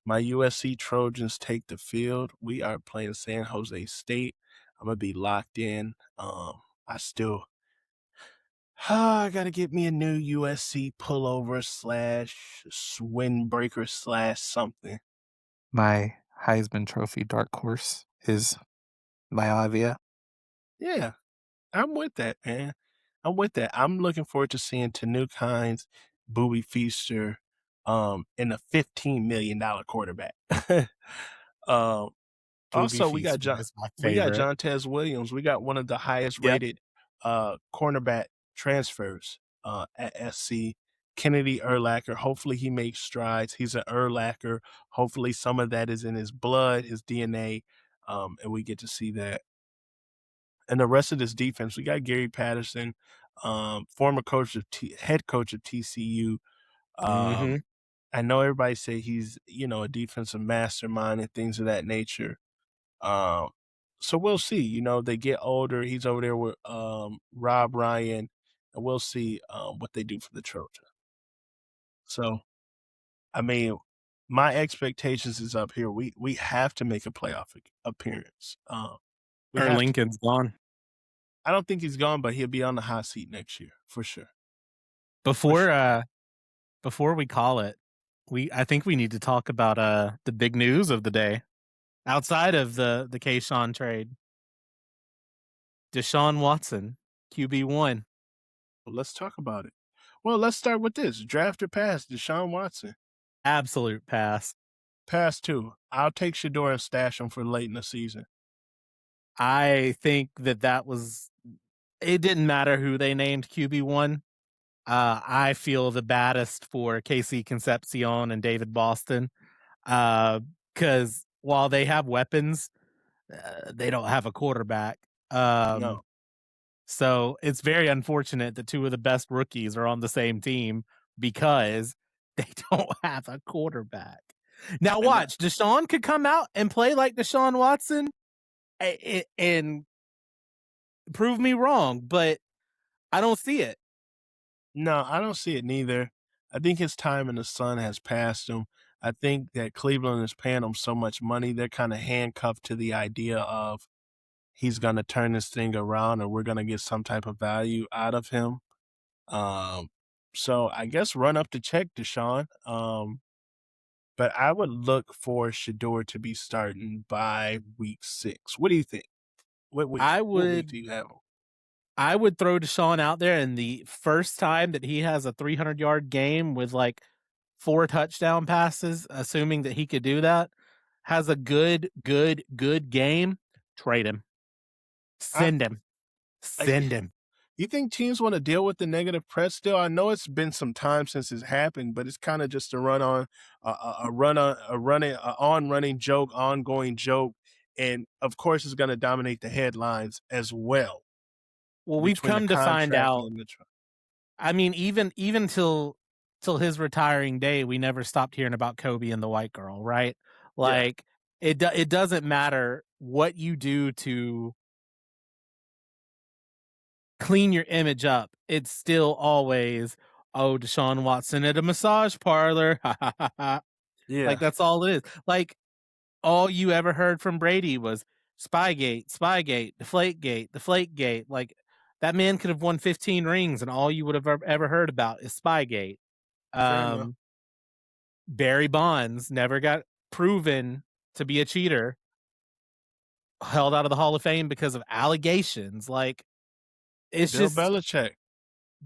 My USC Trojans take the field. We are playing San Jose State. I'm gonna be locked in. I still I gotta get me a new USC pullover slash windbreaker slash something. My Heisman Trophy dark horse is Maye. Yeah, I'm with that, man. I'm with that. I'm looking forward to seeing Tanuk Hines, Boobie Feaster, and a $15 million quarterback. um, Booby Also, we got Feaster is my we got favorite. Jontez Williams. We got one of the highest Yep. rated cornerback transfers at SC. Kennedy Urlacher. Hopefully he makes strides. He's an Urlacher. Hopefully some of that is in his blood, his DNA, and we get to see that. And the rest of this defense, we got Gary Patterson, former head coach of TCU. Mm-hmm. I know everybody say he's a defensive mastermind and things of that nature. So we'll see. They get older. He's over there with Rob Ryan, and we'll see what they do for the Trojans. So, I mean, my expectations is up here. We have to make a playoff appearance. We have to. Lincoln's gone. I don't think he's gone, but he'll be on the hot seat next year for sure. Before we call it, I think we need to talk about the big news of the day outside of the Kayshon trade. Deshaun Watson, QB1. Well, let's talk about it. Well, let's start with this. Draft or pass, Deshaun Watson. Absolute pass. Pass 2. I'll take Shador and stash him for late in the season. I think that was it didn't matter who they named QB1. I feel the baddest for Casey Concepcion and David Boston. Because while they have weapons, they don't have a quarterback. No. So it's very unfortunate that two of the best rookies are on the same team because they don't have a quarterback. Now watch, Deshaun could come out and play like Deshaun Watson and prove me wrong, but I don't see it. No, I don't see it neither. I think his time in the sun has passed him. I think that Cleveland is paying him so much money, they're kind of handcuffed to the idea of he's going to turn this thing around and we're going to get some type of value out of him. So I guess run up the check, Deshaun. But I would look for Shador to be starting by week 6. What do you think? What week do you have him? I would throw Deshaun out there, and the first time that he has a 300-yard game with like 4 touchdown passes, assuming that he could do that, has a good game, trade him. Send him. You think teams want to deal with the negative press still? I know it's been some time since it's happened, but it's kind of just a ongoing joke, and of course, it's going to dominate the headlines as well. Well, we've come to find out. I mean, even till his retiring day, we never stopped hearing about Kobe and the white girl, right? Like it doesn't matter what you do to clean your image up. It's still always, oh, Deshaun Watson at a massage parlor. Yeah. Like that's all it is. Like all you ever heard from Brady was Spygate, Deflategate. Like that man could have won 15 rings and all you would have ever heard about is Spygate. Barry Bonds never got proven to be a cheater, held out of the Hall of Fame because of allegations. Like it's Bill just Belichick.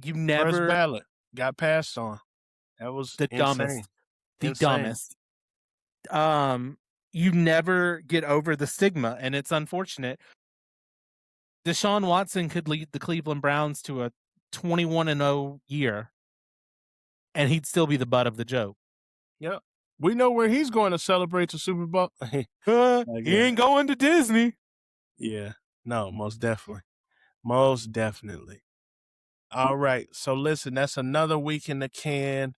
You never first ballot got passed on. That was the insane. Dumbest. You never get over the stigma, and it's unfortunate. Deshaun Watson could lead the Cleveland Browns to a 21-0 year, and he'd still be the butt of the joke. Yep. We know where he's going to celebrate the Super Bowl. He ain't going to Disney. Yeah. No, most definitely. Most definitely. All right. So listen, that's another week in the can.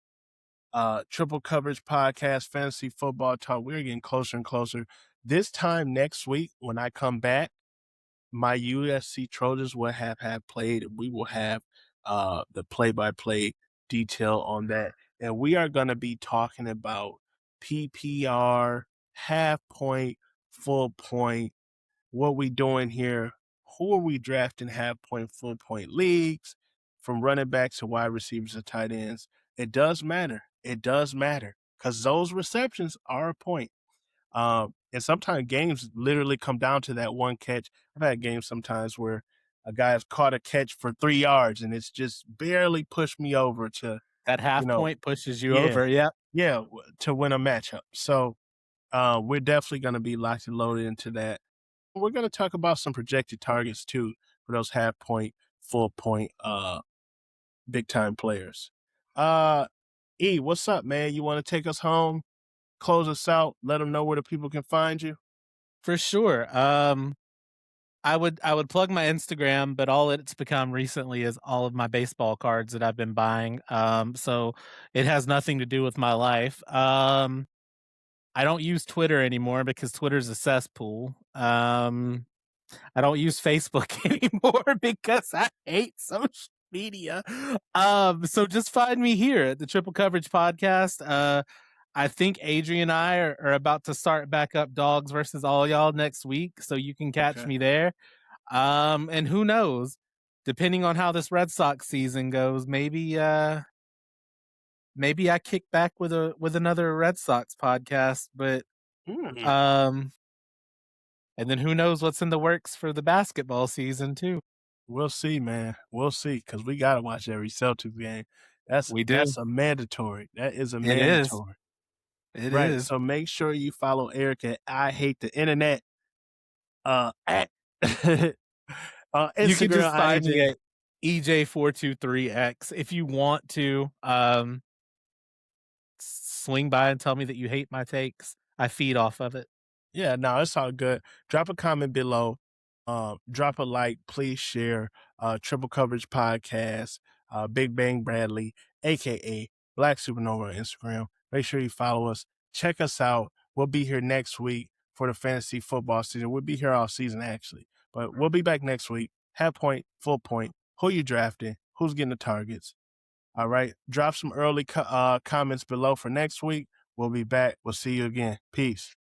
Triple Coverage Podcast, Fantasy Football Talk. We're getting closer and closer. This time next week, when I come back, my USC Trojans will have played. We will have the play-by-play detail on that. And we are going to be talking about PPR, half point, full point, what we doing here, who are we drafting half point, full point leagues, from running backs to wide receivers to tight ends. It does matter. It does matter because those receptions are a point. And sometimes games literally come down to that one catch. I've had games sometimes where a guy has caught a catch for 3 yards and it's just barely pushed me over to that half point pushes you over. Yeah, to win a matchup. So we're definitely going to be locked and loaded into that. We're going to talk about some projected targets too for those half point, full point, big time players. E, what's up, man? You want to take us home? Close us out, let them know where the people can find you. For sure. I would plug my Instagram, but all it's become recently is all of my baseball cards that I've been buying. So it has nothing to do with my life. I don't use Twitter anymore because Twitter's a cesspool. I don't use Facebook anymore because I hate social media. So just find me here at the Triple Coverage Podcast. I think Adrian and I are about to start back up Dogs versus All Y'all next week, so you can catch me there. And who knows, depending on how this Red Sox season goes, maybe I kick back with another Red Sox podcast. But and then who knows what's in the works for the basketball season too. We'll see, man. We'll see because we gotta watch every Celtics game. That's a mandatory. That is a mandatory. It right. is. So make sure you follow Eric at I Hate the Internet. At Instagram, you can just find me at EJ423X if you want to. Swing by and tell me that you hate my takes. I feed off of it. Yeah, no, it's all good. Drop a comment below. Drop a like. Please share. Triple Coverage Podcast. Big Bang Bradley, a.k.a. Black Supernova on Instagram. Make sure you follow us. Check us out. We'll be here next week for the fantasy football season. We'll be here all season, actually. But we'll be back next week. Half point, full point. Who you drafting? Who's getting the targets? All right. Drop some early comments below for next week. We'll be back. We'll see you again. Peace.